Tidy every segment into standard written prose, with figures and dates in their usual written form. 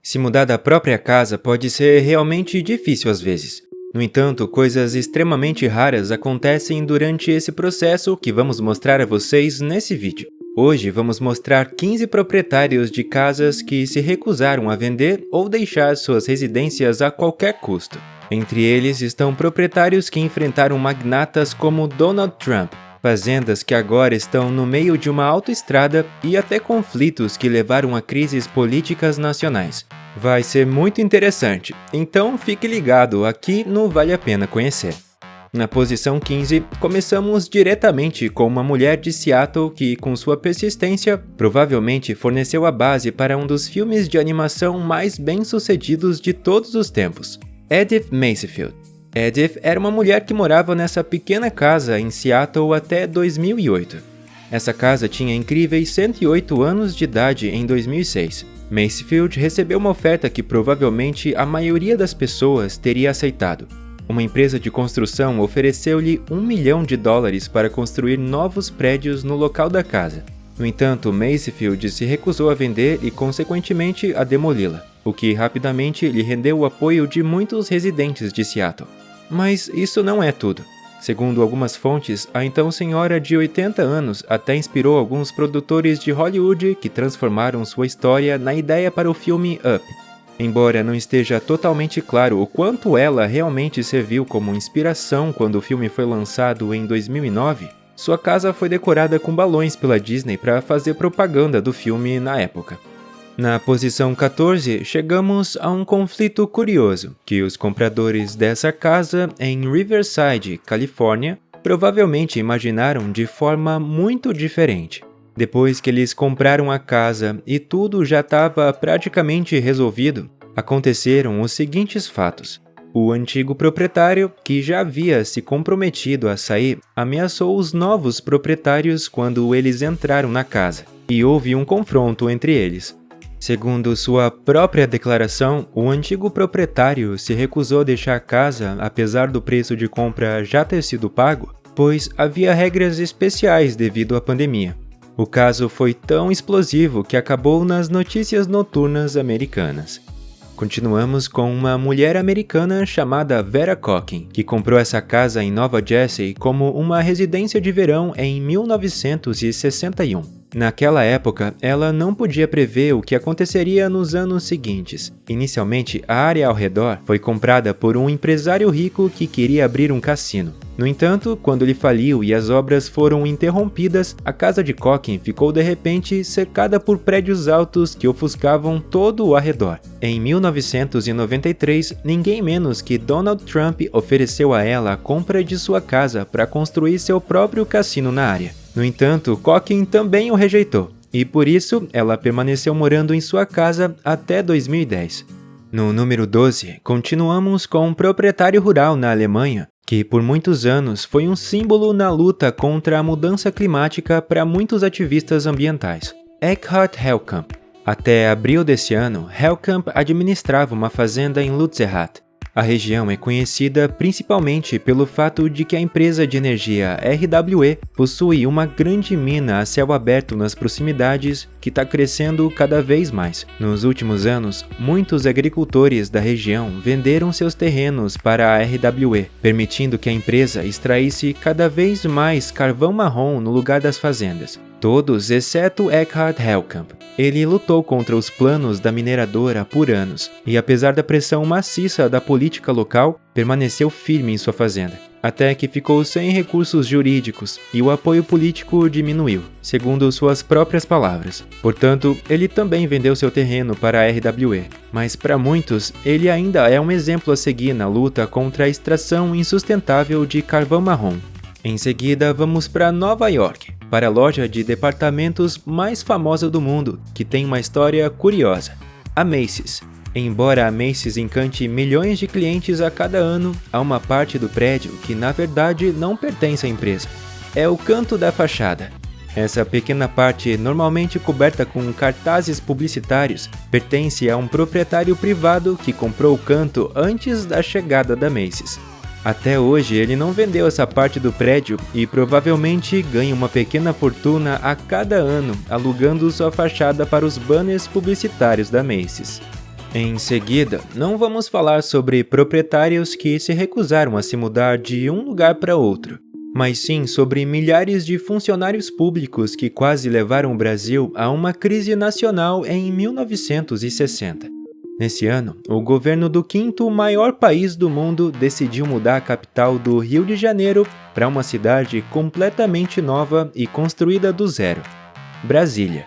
Se mudar da própria casa pode ser realmente difícil às vezes. No entanto, coisas extremamente raras acontecem durante esse processo que vamos mostrar a vocês nesse vídeo. Hoje vamos mostrar 15 proprietários de casas que se recusaram a vender ou deixar suas residências a qualquer custo. Entre eles estão proprietários que enfrentaram magnatas como Donald Trump, fazendas que agora estão no meio de uma autoestrada e até conflitos que levaram a crises políticas nacionais. Vai ser muito interessante, então fique ligado aqui no Vale a Pena Conhecer. Na posição 15, começamos diretamente com uma mulher de Seattle que, com sua persistência, provavelmente forneceu a base para um dos filmes de animação mais bem-sucedidos de todos os tempos, Edith Macefield. Edith era uma mulher que morava nessa pequena casa em Seattle até 2008. Essa casa tinha incríveis 108 anos de idade em 2006. Macefield recebeu uma oferta que provavelmente a maioria das pessoas teria aceitado. Uma empresa de construção ofereceu-lhe $1 milhão para construir novos prédios no local da casa. No entanto, Macefield se recusou a vender e, consequentemente, a demoli-la, o que rapidamente lhe rendeu o apoio de muitos residentes de Seattle. Mas isso não é tudo. Segundo algumas fontes, a então senhora de 80 anos até inspirou alguns produtores de Hollywood que transformaram sua história na ideia para o filme Up. Embora não esteja totalmente claro o quanto ela realmente serviu como inspiração quando o filme foi lançado em 2009, sua casa foi decorada com balões pela Disney para fazer propaganda do filme na época. Na posição 14, chegamos a um conflito curioso, que os compradores dessa casa em Riverside, Califórnia, provavelmente imaginaram de forma muito diferente. Depois que eles compraram a casa e tudo já estava praticamente resolvido, aconteceram os seguintes fatos. O antigo proprietário, que já havia se comprometido a sair, ameaçou os novos proprietários quando eles entraram na casa, e houve um confronto entre eles. Segundo sua própria declaração, o antigo proprietário se recusou a deixar a casa apesar do preço de compra já ter sido pago, pois havia regras especiais devido à pandemia. O caso foi tão explosivo que acabou nas notícias noturnas americanas. Continuamos com uma mulher americana chamada Vera Cocking, que comprou essa casa em Nova Jersey como uma residência de verão em 1961. Naquela época, ela não podia prever o que aconteceria nos anos seguintes. Inicialmente, a área ao redor foi comprada por um empresário rico que queria abrir um cassino. No entanto, quando ele faliu e as obras foram interrompidas, a casa de Cocking ficou de repente cercada por prédios altos que ofuscavam todo o arredor. Em 1993, ninguém menos que Donald Trump ofereceu a ela a compra de sua casa para construir seu próprio cassino na área. No entanto, Cocking também o rejeitou, e por isso ela permaneceu morando em sua casa até 2010. No número 12, continuamos com um proprietário rural na Alemanha, que por muitos anos foi um símbolo na luta contra a mudança climática para muitos ativistas ambientais. Eckhard Hellkamp. Até abril desse ano, Hellkamp administrava uma fazenda em Lützerath. A região é conhecida principalmente pelo fato de que a empresa de energia RWE possui uma grande mina a céu aberto nas proximidades que está crescendo cada vez mais. Nos últimos anos, muitos agricultores da região venderam seus terrenos para a RWE, permitindo que a empresa extraísse cada vez mais carvão marrom no lugar das fazendas. Todos exceto Eckhard Hellkamp. Ele lutou contra os planos da mineradora por anos e, apesar da pressão maciça da política local, permaneceu firme em sua fazenda, até que ficou sem recursos jurídicos e o apoio político diminuiu, segundo suas próprias palavras. Portanto, ele também vendeu seu terreno para a RWE, mas para muitos, ele ainda é um exemplo a seguir na luta contra a extração insustentável de carvão marrom. Em seguida, vamos para Nova York, para a loja de departamentos mais famosa do mundo, que tem uma história curiosa, a Macy's. Embora a Macy's encante milhões de clientes a cada ano, há uma parte do prédio que na verdade não pertence à empresa. É o canto da fachada. Essa pequena parte, normalmente coberta com cartazes publicitários, pertence a um proprietário privado que comprou o canto antes da chegada da Macy's. Até hoje ele não vendeu essa parte do prédio e provavelmente ganha uma pequena fortuna a cada ano alugando sua fachada para os banners publicitários da Macy's. Em seguida, não vamos falar sobre proprietários que se recusaram a se mudar de um lugar para outro, mas sim sobre milhares de funcionários públicos que quase levaram o Brasil a uma crise nacional em 1960. Nesse ano, o governo do quinto maior país do mundo decidiu mudar a capital do Rio de Janeiro para uma cidade completamente nova e construída do zero, Brasília.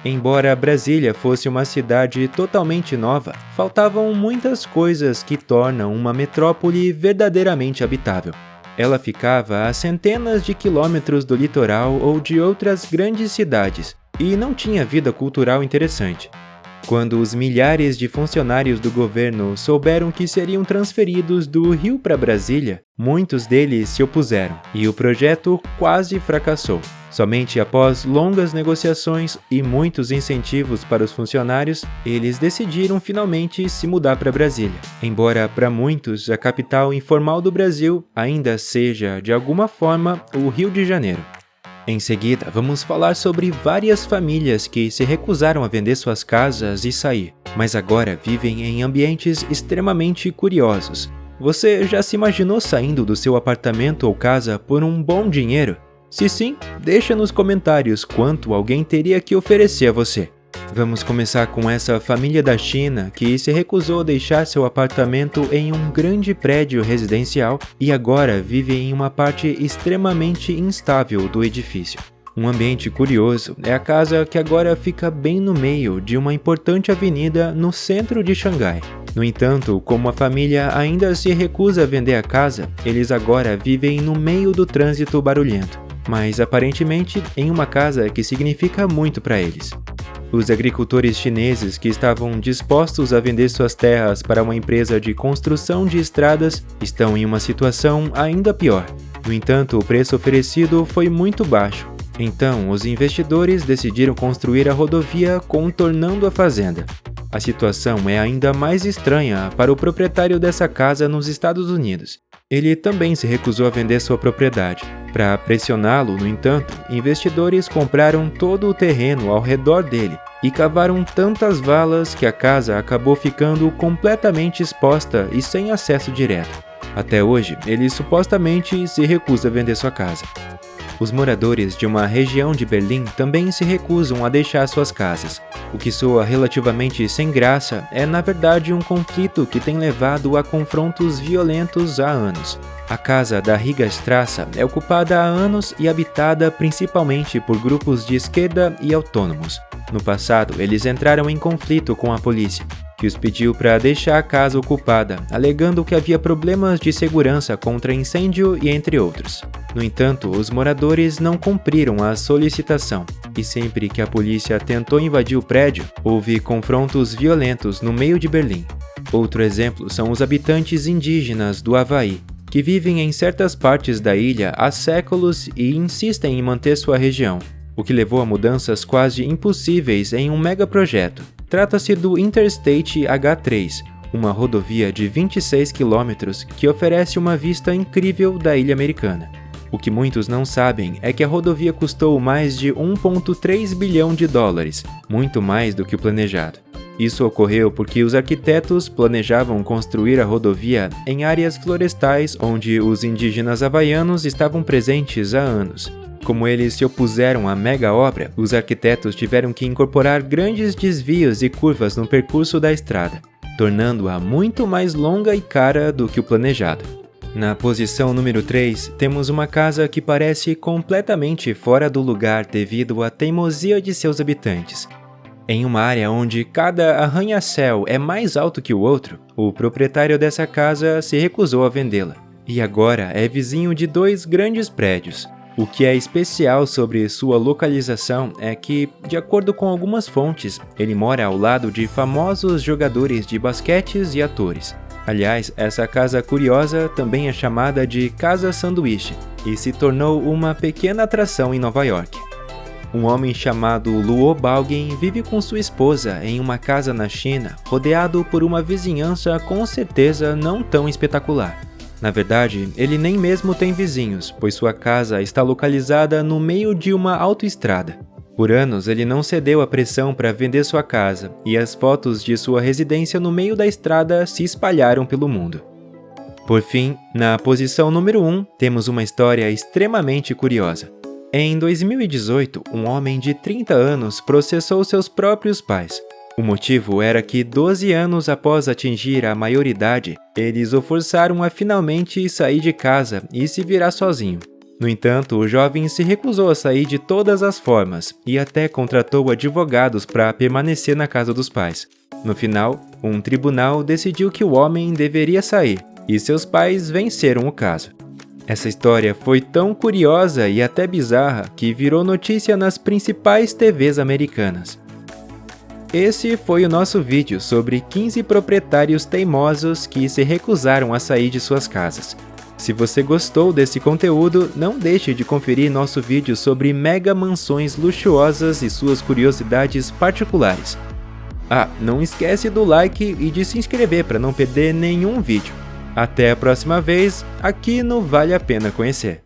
Embora Brasília fosse uma cidade totalmente nova, faltavam muitas coisas que tornam uma metrópole verdadeiramente habitável. Ela ficava a centenas de quilômetros do litoral ou de outras grandes cidades e não tinha vida cultural interessante. Quando os milhares de funcionários do governo souberam que seriam transferidos do Rio para Brasília, muitos deles se opuseram e o projeto quase fracassou. Somente após longas negociações e muitos incentivos para os funcionários, eles decidiram finalmente se mudar para Brasília. Embora para muitos a capital informal do Brasil ainda seja, de alguma forma, o Rio de Janeiro. Em seguida, vamos falar sobre várias famílias que se recusaram a vender suas casas e sair, mas agora vivem em ambientes extremamente curiosos. Você já se imaginou saindo do seu apartamento ou casa por um bom dinheiro? Se sim, deixa nos comentários quanto alguém teria que oferecer a você. Vamos começar com essa família da China que se recusou a deixar seu apartamento em um grande prédio residencial e agora vive em uma parte extremamente instável do edifício. Um ambiente curioso é a casa que agora fica bem no meio de uma importante avenida no centro de Xangai. No entanto, como a família ainda se recusa a vender a casa, eles agora vivem no meio do trânsito barulhento, mas aparentemente em uma casa que significa muito para eles. Os agricultores chineses que estavam dispostos a vender suas terras para uma empresa de construção de estradas estão em uma situação ainda pior. No entanto, o preço oferecido foi muito baixo. Então, os investidores decidiram construir a rodovia contornando a fazenda. A situação é ainda mais estranha para o proprietário dessa casa nos Estados Unidos. Ele também se recusou a vender sua propriedade. Para pressioná-lo, no entanto, investidores compraram todo o terreno ao redor dele e cavaram tantas valas que a casa acabou ficando completamente exposta e sem acesso direto. Até hoje, ele supostamente se recusa a vender sua casa. Os moradores de uma região de Berlim também se recusam a deixar suas casas. O que soa relativamente sem graça é, na verdade, um conflito que tem levado a confrontos violentos há anos. A casa da Rigastraße é ocupada há anos e habitada principalmente por grupos de esquerda e autônomos. No passado, eles entraram em conflito com a polícia, que os pediu para deixar a casa ocupada, alegando que havia problemas de segurança contra incêndio e entre outros. No entanto, os moradores não cumpriram a solicitação, e sempre que a polícia tentou invadir o prédio, houve confrontos violentos no meio de Berlim. Outro exemplo são os habitantes indígenas do Havaí, que vivem em certas partes da ilha há séculos e insistem em manter sua região, o que levou a mudanças quase impossíveis em um megaprojeto. Trata-se do Interstate H3, uma rodovia de 26 quilômetros que oferece uma vista incrível da ilha americana. O que muitos não sabem é que a rodovia custou mais de 1,3 bilhão de dólares, muito mais do que o planejado. Isso ocorreu porque os arquitetos planejavam construir a rodovia em áreas florestais onde os indígenas havaianos estavam presentes há anos. Como eles se opuseram à mega obra, os arquitetos tiveram que incorporar grandes desvios e curvas no percurso da estrada, tornando-a muito mais longa e cara do que o planejado. Na posição número 3, temos uma casa que parece completamente fora do lugar devido à teimosia de seus habitantes. Em uma área onde cada arranha-céu é mais alto que o outro, o proprietário dessa casa se recusou a vendê-la, e agora é vizinho de 2 grandes prédios. O que é especial sobre sua localização é que, de acordo com algumas fontes, ele mora ao lado de famosos jogadores de basquetes e atores. Aliás, essa casa curiosa também é chamada de Casa Sanduíche e se tornou uma pequena atração em Nova York. Um homem chamado Luo Baogin vive com sua esposa em uma casa na China, rodeado por uma vizinhança com certeza não tão espetacular. Na verdade, ele nem mesmo tem vizinhos, pois sua casa está localizada no meio de uma autoestrada. Por anos, ele não cedeu à pressão para vender sua casa, e as fotos de sua residência no meio da estrada se espalharam pelo mundo. Por fim, na posição número 1, temos uma história extremamente curiosa. Em 2018, um homem de 30 anos processou seus próprios pais. O motivo era que 12 anos após atingir a maioridade, eles o forçaram a finalmente sair de casa e se virar sozinho. No entanto, o jovem se recusou a sair de todas as formas e até contratou advogados para permanecer na casa dos pais. No final, um tribunal decidiu que o homem deveria sair e seus pais venceram o caso. Essa história foi tão curiosa e até bizarra que virou notícia nas principais TVs americanas. Esse foi o nosso vídeo sobre 15 proprietários teimosos que se recusaram a sair de suas casas. Se você gostou desse conteúdo, não deixe de conferir nosso vídeo sobre mega mansões luxuosas e suas curiosidades particulares. Não esquece do like e de se inscrever para não perder nenhum vídeo. Até a próxima vez, aqui no Vale a Pena Conhecer.